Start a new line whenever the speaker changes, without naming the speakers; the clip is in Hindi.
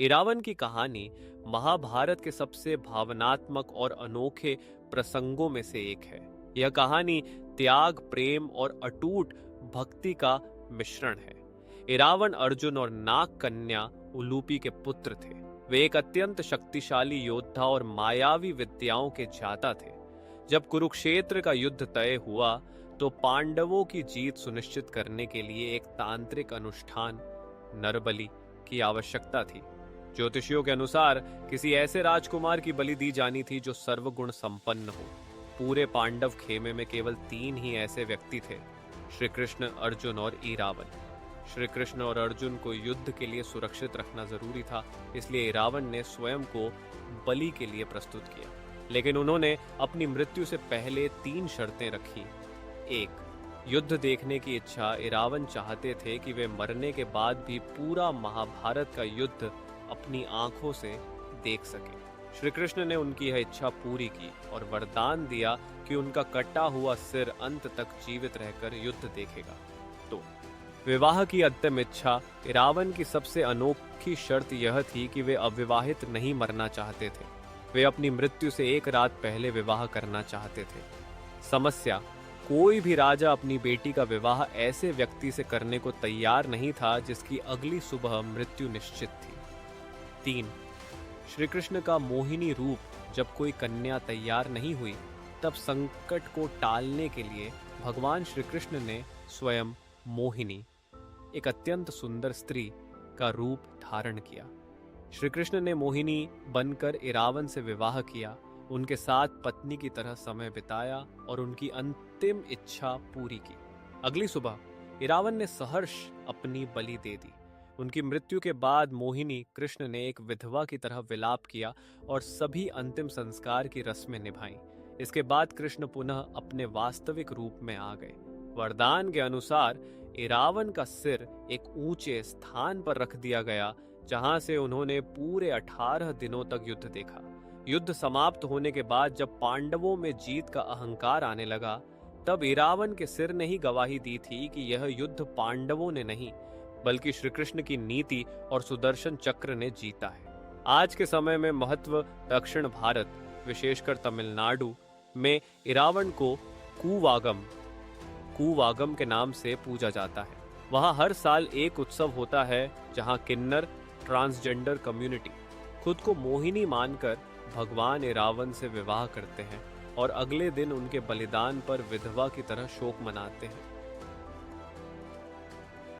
इरावन की कहानी महाभारत के सबसे भावनात्मक और अनोखे प्रसंगों में से एक है। यह कहानी त्याग, प्रेम और अटूट भक्ति का मिश्रण है। इरावन अर्जुन और नाग कन्या उलूपी के पुत्र थे। वे एक अत्यंत शक्तिशाली योद्धा और मायावी विद्याओं के ज्ञाता थे। जब कुरुक्षेत्र का युद्ध तय हुआ तो पांडवों की जीत सुनिश्चित करने के लिए एक तांत्रिक अनुष्ठान नरबलि की आवश्यकता थी। ज्योतिषियों के अनुसार किसी ऐसे राजकुमार की बलि दी जानी थी जो सर्वगुण संपन्न हो। पूरे पांडव खेमे में केवल 3 ही ऐसे व्यक्ति थे, श्री कृष्ण, अर्जुन और इरावन। श्री कृष्ण और अर्जुन को युद्ध के लिए सुरक्षित रखना जरूरी था, इसलिए इरावन ने स्वयं को बलि के लिए प्रस्तुत किया। लेकिन उन्होंने अपनी मृत्यु से पहले 3 शर्तें रखी। 1, युद्ध देखने की इच्छा। इरावन चाहते थे कि वे मरने के बाद भी पूरा महाभारत का युद्ध अपनी आंखों से देख सके। श्री कृष्ण ने उनकी यह इच्छा पूरी की और वरदान दिया कि उनका कटा हुआ सिर अंत तक जीवित रहकर युद्ध देखेगा। तो विवाह की अंतिम इच्छा। इरावन की सबसे अनोखी शर्त यह थी कि वे अविवाहित नहीं मरना चाहते थे। वे अपनी मृत्यु से 1 रात पहले विवाह करना चाहते थे। समस्या, कोई भी राजा अपनी बेटी का विवाह ऐसे व्यक्ति से करने को तैयार नहीं था जिसकी अगली सुबह मृत्यु निश्चित थी। 3, श्री कृष्ण का मोहिनी रूप। जब कोई कन्या तैयार नहीं हुई तब संकट को टालने के लिए भगवान श्री कृष्ण ने स्वयं मोहिनी, एक अत्यंत सुंदर स्त्री का रूप धारण किया। श्री कृष्ण ने मोहिनी बनकर इरावन से विवाह किया, उनके साथ पत्नी की तरह समय बिताया और उनकी अंतिम इच्छा पूरी की। अगली सुबह इरावन ने सहर्ष अपनी बलि दे दी। उनकी मृत्यु के बाद मोहिनी कृष्ण ने एक विधवा की तरह विलाप किया और सभी अंतिम संस्कार की रस्में निभाईं। इसके बाद कृष्ण पुनः अपने वास्तविक रूप में आ गए। वरदान के अनुसार इरावन का सिर एक ऊंचे स्थान पर रख दिया गया, जहां से उन्होंने पूरे 18 दिनों तक युद्ध देखा। युद्ध समाप्त होने के बाद जब पांडवों में जीत का अहंकार आने लगा, तब इरावन के सिर ने ही गवाही दी थी कि यह युद्ध पांडवों ने नहीं बल्कि श्री कृष्ण की नीति और सुदर्शन चक्र ने जीता है। आज के समय में महत्व दक्षिण भारत, विशेषकर तमिलनाडु में इरावन को कुवागम के नाम से पूजा जाता है। वहां हर साल एक उत्सव होता है जहां किन्नर ट्रांसजेंडर कम्युनिटी खुद को मोहिनी मानकर भगवान इरावन से विवाह करते हैं और अगले दिन उनके बलिदान पर विधवा की तरह शोक मनाते हैं।